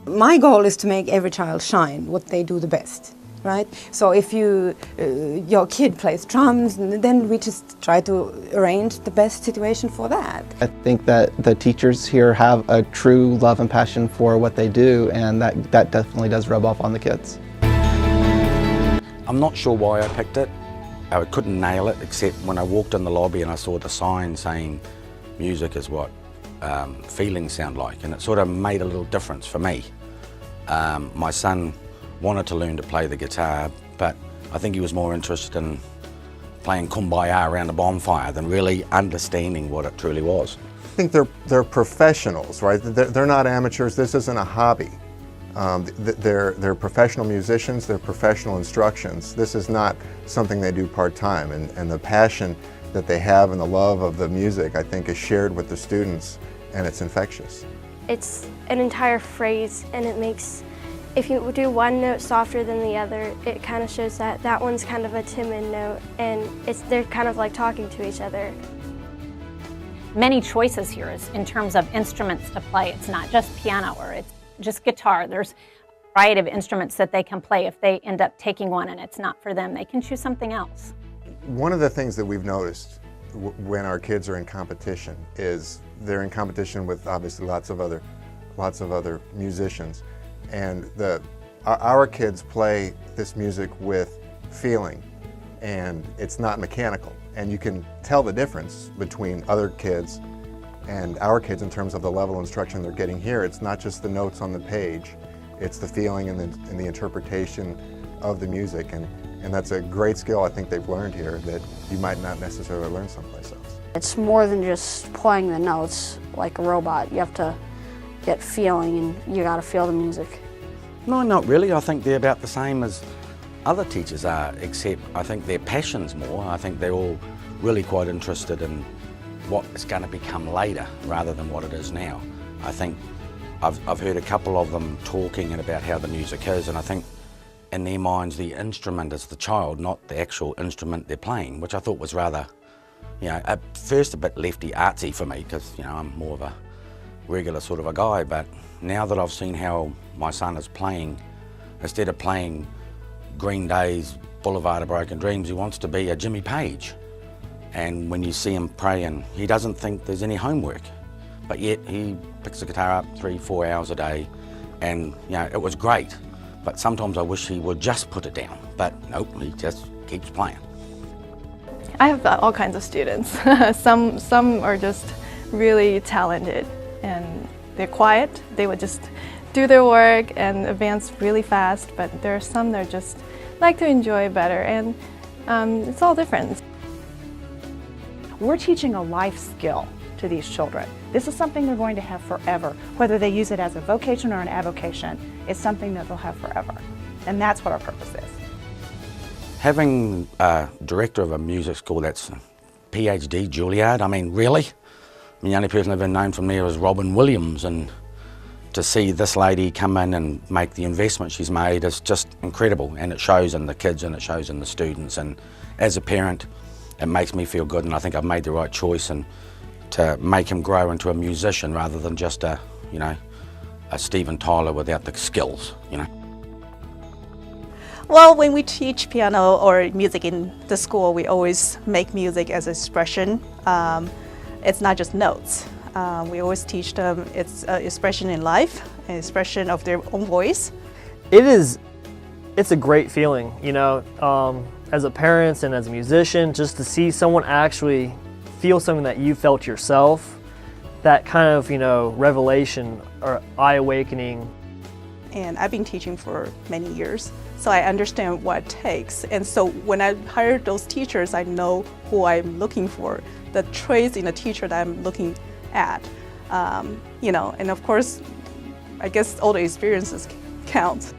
My goal is to make every child shine what they do the best, right? So if your kid plays drums, then we just try to arrange the best situation for that. I think that the teachers here have a true love and passion for what they do, and that definitely does rub off on the kids. I'm not sure why I picked it. I couldn't nail it, except when I walked in the lobby and I saw the sign saying music is what feelings sound like, and it sort of made a little difference for me. My son wanted to learn to play the guitar, but I think he was more interested in playing Kumbaya around a bonfire than really understanding what it truly was. I think they're professionals, right? They're not amateurs. This isn't a hobby. They're professional musicians. They're professional instructions. This is not something they do part-time, and the passion that they have and the love of the music, I think, is shared with the students, and it's infectious. It's an entire phrase, and it makes, if you do one note softer than the other, it kind of shows that that one's kind of a timid note, and they're kind of like talking to each other. Many choices here is in terms of instruments to play. It's not just piano or it's just guitar. There's a variety of instruments that they can play. If they end up taking one and it's not for them, they can choose something else. One of the things that we've noticed when our kids are in competition is they're in competition with obviously lots of other musicians, and our kids play this music with feeling, and it's not mechanical, and you can tell the difference between other kids and our kids in terms of the level of instruction they're getting here. It's not just the notes on the page, it's the feeling and the interpretation of the music, and that's a great skill I think they've learned here that you might not necessarily learn someplace else. It's more than just playing the notes like a robot. You have to get feeling, and you got to feel the music. No, not really. I think they're about the same as other teachers are, except I think their passion's more. I think they're all really quite interested in what it's going to become later rather than what it is now. I think I've heard a couple of them talking about how the music is, and I think in their minds the instrument is the child, not the actual instrument they're playing, which I thought was rather, at first a bit lefty artsy for me, because I'm more of a regular sort of a guy, but now that I've seen how my son is playing, instead of playing Green Day's Boulevard of Broken Dreams, he wants to be a Jimmy Page. And when you see him praying, he doesn't think there's any homework, but yet he picks the guitar up 3-4 hours a day, and it was great. But sometimes I wish he would just put it down, but nope, he just keeps playing. I have all kinds of students. Some are just really talented, and they're quiet. They would just do their work and advance really fast, but there are some that just like to enjoy better, and it's all different. We're teaching a life skill to these children. This is something they're going to have forever. Whether they use it as a vocation or an avocation, it's something that they'll have forever. And that's what our purpose is. Having a director of a music school that's PhD, Juilliard, I mean, really? The only person I've ever known from there is Robin Williams, and to see this lady come in and make the investment she's made is just incredible, and it shows in the kids and it shows in the students, and as a parent it makes me feel good, and I think I've made the right choice and to make him grow into a musician rather than just a Steven Tyler without the skills, Well, when we teach piano or music in the school, we always make music as expression. It's not just notes. We always teach them it's an expression in life, an expression of their own voice. It's a great feeling, as a parent and as a musician, just to see someone actually feel something that you felt yourself, that kind of, revelation or eye-awakening. And I've been teaching for many years, so I understand what it takes. And so when I hire those teachers, I know who I'm looking for, the traits in a teacher that I'm looking at. And of course, I guess all the experiences count.